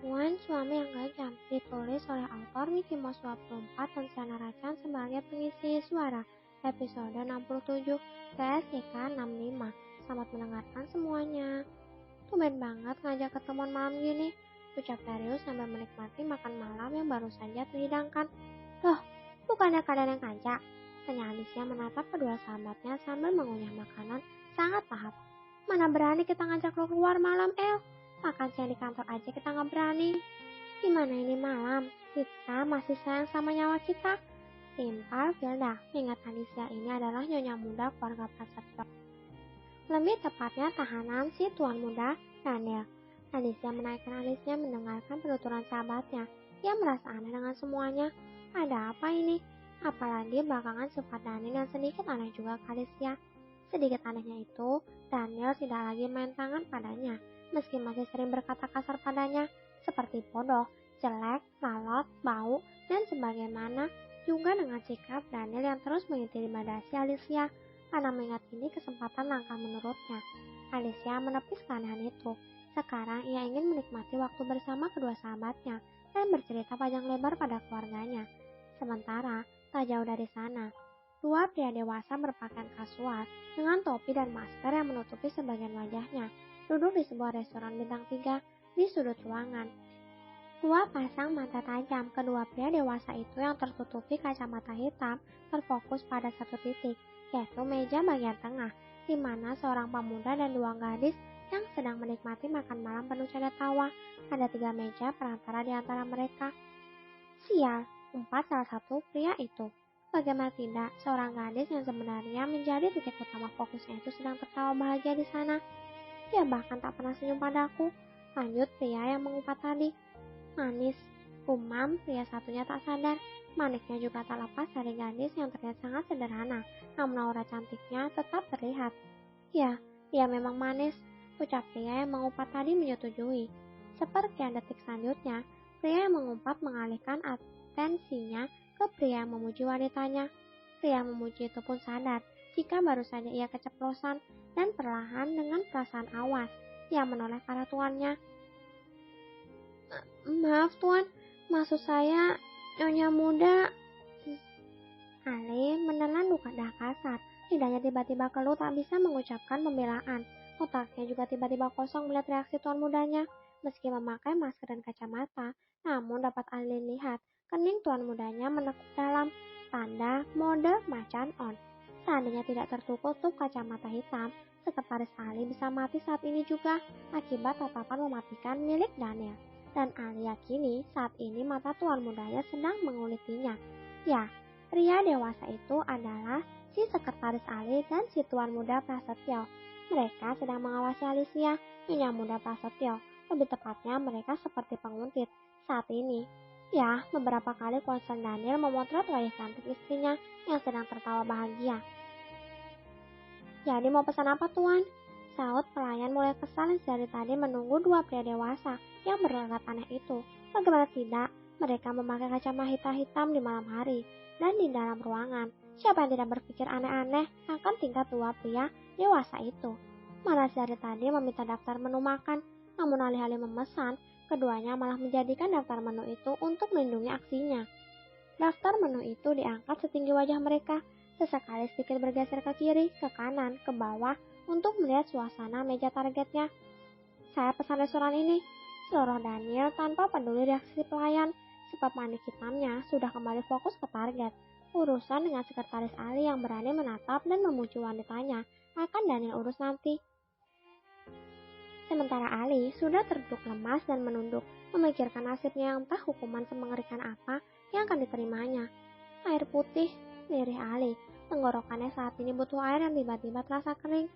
Tuan Suami yang Gajah ditulis oleh autor Miki Mouse 24 dan Siana Racan sebagai pengisi suara episode 67 KSYK 65. Selamat mendengarkan semuanya. Tumben banget ngajak ketemuan malam gini, ucap Darius sambil menikmati makan malam yang baru saja terhidangkan. Loh, bukannya kalian yang ngajak? Tanya Alicia menatap kedua sahabatnya sambil mengunyah makanan sangat lahap. Mana berani kita ngajak lo keluar malam, El? Makan siang di kantor aja kita nggak berani. Gimana ini malam? Kita masih sayang sama nyawa kita. Timpal Vilda mengingat Alicia ini adalah nyonya muda keluarga Prasetyo. Lebih tepatnya tahanan si tuan muda, Daniel. Alicia menaikkan alisnya mendengarkan penuturan sahabatnya. Ia merasa aneh dengan semuanya. Ada apa ini? Apalagi belakangan sifat Daniel yang sedikit aneh juga ke Alicia. Sedikit anehnya itu, Daniel tidak lagi main tangan padanya, meski masih sering berkata kasar padanya, seperti bodoh, jelek, lalot, bau, dan sebagaimana juga dengan sikap Daniel yang terus mengintimidasi Alicia. Karena mengingat ini kesempatan langka menurutnya, Alicia menepis keanehan itu. Sekarang ia ingin menikmati waktu bersama kedua sahabatnya dan bercerita panjang lebar pada keluarganya. Sementara, tak jauh dari sana, dua pria dewasa berpakaian kasual dengan topi dan masker yang menutupi sebagian wajahnya, duduk di sebuah restoran bintang 3 di sudut ruangan. Dua pasang mata tajam kedua pria dewasa itu yang tertutupi kacamata hitam terfokus pada satu titik, yaitu meja bagian tengah, di mana seorang pemuda dan dua gadis yang sedang menikmati makan malam penuh canda tawa. Ada 3 meja perantara di antara mereka. Sial, umpat salah satu pria itu. Bagaimana tidak, seorang gadis yang sebenarnya menjadi titik utama fokusnya itu sedang tertawa bahagia di sana. Dia bahkan tak pernah senyum padaku. Lanjut pria yang mengumpat tadi. Manis, gumam pria satunya tak sadar. Manisnya juga tak lepas dari gadis yang terlihat sangat sederhana, namun aura cantiknya tetap terlihat. Ya, dia memang manis, ucap pria yang mengumpat tadi menyetujui. Sepertian detik selanjutnya, pria yang mengumpat mengalihkan atensinya ke pria yang memuji wanitanya. Pria yang memuji itu pun sadar jika baru saja ia keceplosan dan perlahan dengan perasaan awas, ia menoleh ke arah tuannya. Maaf tuan, maksud saya nyonya muda. Ali menelan luka kasar. Lidahnya tiba-tiba keluh tak bisa mengucapkan pembelaan. Otaknya juga tiba-tiba kosong melihat reaksi tuan mudanya. Meski memakai masker dan kacamata, namun dapat Ali lihat kening tuan mudanya menekuk dalam, tanda mode macan on. Seandainya tidak tertutup kacamata hitam, sekretaris Ali bisa mati saat ini juga akibat tatapan mematikan milik Daniel. Dan Ali yakini saat ini mata tuan mudanya sedang mengulitinya. Ya, pria dewasa itu adalah si sekretaris Ali dan si tuan muda Prasetyo. Mereka sedang mengawasi Alicia, nyonya muda Prasetyo. Lebih tepatnya mereka seperti penguntit saat ini. Ya, beberapa kali konsen Daniel memotret wajah cantik istrinya yang sedang tertawa bahagia. Jadi mau pesan apa tuan? Saut pelayan mulai kesal dari tadi menunggu dua pria dewasa yang berlagak aneh itu. Bagaimana tidak, mereka memakai kacamata hitam di malam hari dan di dalam ruangan. Siapa yang tidak berpikir aneh-aneh akan tingkat dua pria dewasa itu? Malas dari tadi meminta daftar menu makan, namun alih-alih memesan, keduanya malah menjadikan daftar menu itu untuk melindungi aksinya. Daftar menu itu diangkat setinggi wajah mereka, sesekali sedikit bergeser ke kiri, ke kanan, ke bawah, untuk melihat suasana meja targetnya. Saya pesan restoran ini, seloroh Daniel tanpa peduli reaksi pelayan, sebab manik hitamnya sudah kembali fokus ke target. Urusan dengan sekretaris Ali yang berani menatap dan memuji wanitanya akan Daniel urus nanti. Sementara Ali sudah terduduk lemas dan menunduk, memikirkan nasibnya yang entah hukuman semengerikan apa yang akan diterimanya. Air putih, lirih Ali. Tenggorokannya saat ini butuh air yang tiba-tiba terasa kering.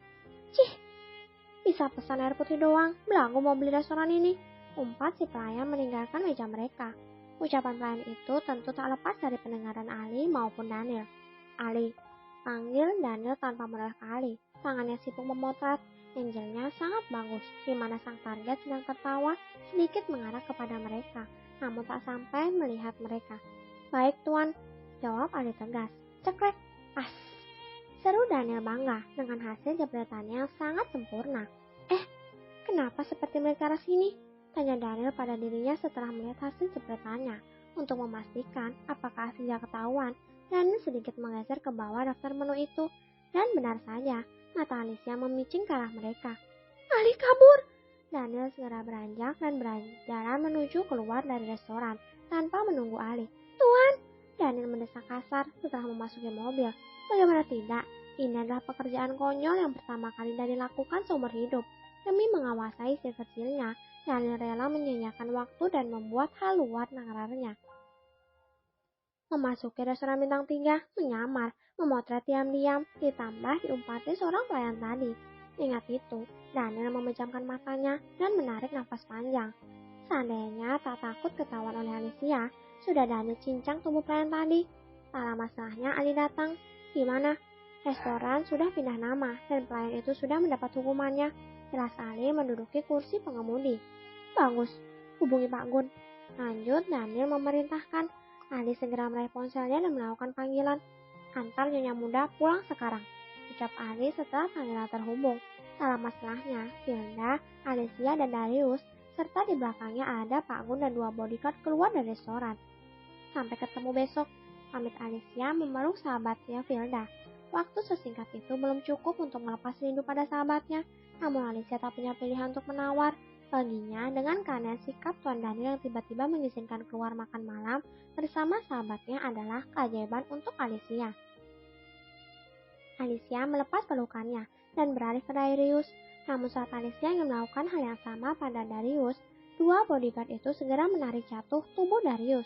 Cih, bisa pesan air putih doang, belagu mau beli restoran ini. Umpat si pelayan meninggalkan meja mereka. Ucapan pelayan itu tentu tak lepas dari pendengaran Ali maupun Daniel. Ali, panggil Daniel tanpa menoleh ke Ali. Tangannya sibuk memotret. Angelnya sangat bagus, di mana sang target sedang tertawa sedikit mengarah kepada mereka, namun tak sampai melihat mereka. Baik tuan, jawab Ali tegas. Cekrek, pas. Seru Daniel bangga dengan hasil jepretannya yang sangat sempurna. Kenapa seperti milik arah sini? Tanya Daniel pada dirinya setelah melihat hasil jepretannya. Untuk memastikan apakah aslinya ketahuan, Daniel sedikit menggeser ke bawah daftar menu itu. Dan benar saja, mata Alicia memicing ke arah mereka. Ali kabur! Daniel segera beranjak dan berjalan menuju keluar dari restoran tanpa menunggu Ali. Tuan! Daniel mendesak kasar setelah memasuki mobil. Bagaimana tidak? Ini adalah pekerjaan konyol yang pertama kali Daniel lakukan seumur hidup. Demi menguasai si kecilnya, Daniel rela menyanyiakan waktu dan membuat hal luar nalarnya. Memasuki restoran bintang 3, menyamar, memotret diam-diam, ditambah diumpati seorang pelayan tadi. Ingat itu, Daniel memejamkan matanya dan menarik nafas panjang. Seandainya tak takut ketahuan oleh Alicia, sudah Daniel cincang tubuh pelayan tadi. Tak lama setelahnya Ali datang. Gimana? Restoran sudah pindah nama dan pelayan itu sudah mendapat hukumannya. Jelas Ali menduduki kursi pengemudi. Bagus, hubungi Pak Gun. Lanjut, Daniel memerintahkan. Ali segera meraih ponselnya dan melakukan panggilan. Antar nyonya muda pulang sekarang, ucap Ali setelah panggilan terhubung. Tak lama setelahnya, Hilda, Alicia, dan Darius, serta di belakangnya ada Pak Gun dan 2 bodyguard keluar dari restoran. Sampai ketemu besok, pamit Alicia memeluk sahabatnya Hilda. Waktu sesingkat itu belum cukup untuk melepas rindu pada sahabatnya, namun Alicia tak punya pilihan untuk menawar. Baginya, dengan keanehan sikap Tuan Daniel yang tiba-tiba mengizinkan keluar makan malam bersama sahabatnya adalah keajaiban untuk Alicia. Alicia melepas pelukannya dan beralih ke Darius. Namun saat Alicia ingin melakukan hal yang sama pada Darius, 2 bodyguard itu segera menarik jatuh tubuh Darius.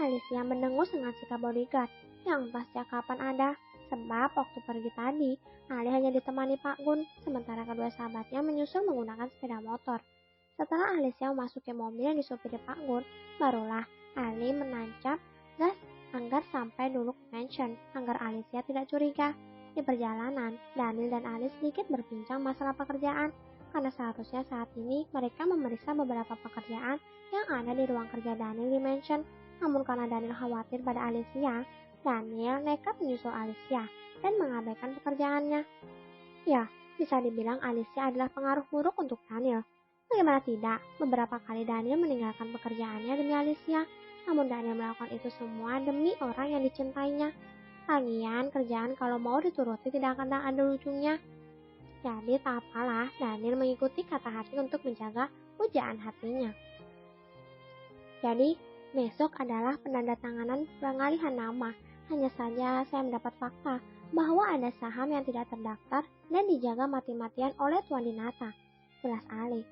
Alicia mendengus dengan sikap bodyguard yang entah sejak kapan ada. Sebab waktu pergi tadi, Ali hanya ditemani Pak Gun, sementara kedua sahabatnya menyusul menggunakan sepeda motor. Setelah Alicia memasuki mobil yang disupiri Pak Gun, barulah Ali menancap gas agar sampai dulu ke mansion, agar Alicia tidak curiga. Di perjalanan, Daniel dan Ali sedikit berbincang masalah pekerjaan, karena seharusnya saat ini mereka memeriksa beberapa pekerjaan yang ada di ruang kerja Daniel di mansion. Namun karena Daniel khawatir pada Alicia, Daniel nekat menyusul Alicia dan mengabaikan pekerjaannya. Ya, bisa dibilang Alicia adalah pengaruh buruk untuk Daniel. Bagaimana tidak, beberapa kali Daniel meninggalkan pekerjaannya demi Alicia, namun Daniel melakukan itu semua demi orang yang dicintainya. Lagian, kerjaan kalau mau dituruti tidak akan ada ujungnya. Jadi tak apalah, Daniel mengikuti kata hati untuk menjaga pujaan hatinya. Jadi, besok adalah penandatanganan pengalihan nama. Hanya saja saya mendapat fakta bahwa ada saham yang tidak terdaftar dan dijaga mati-matian oleh Tuan Dinata. Jelas Ali.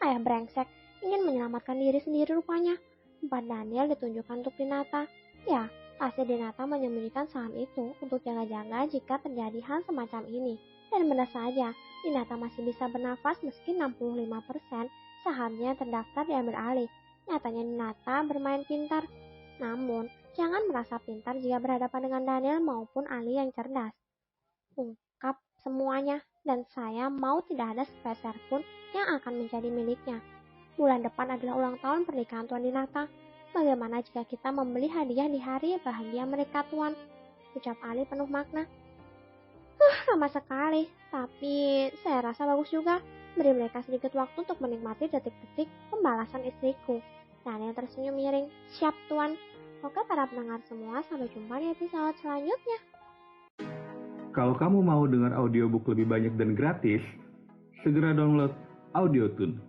Ayah brengsek, ingin menyelamatkan diri sendiri rupanya. Tempat Daniel ditunjukkan untuk Dinata. Ya, pasti Dinata menyembunyikan saham itu untuk jaga-jaga jika terjadi hal semacam ini. Dan benar saja, Dinata masih bisa bernafas meski 65% sahamnya terdaftar diambil alih. Nyatanya Dinata bermain pintar. Namun, jangan merasa pintar jika berhadapan dengan Daniel maupun Ali yang cerdas. Ungkap semuanya, dan saya mau tidak ada sepeser pun yang akan menjadi miliknya. Bulan depan adalah ulang tahun pernikahan Tuan Dinata. Bagaimana jika kita membeli hadiah di hari bahagia mereka, Tuan? Ucap Ali penuh makna. Lama sekali, tapi saya rasa bagus juga. Beri mereka sedikit waktu untuk menikmati detik-detik pembalasan istriku. Daniel tersenyum miring. Siap, Tuan. Oke para pendengar semua, sampai jumpa di episode selanjutnya. Kalau kamu mau dengar audiobook lebih banyak dan gratis, segera download AudioTune.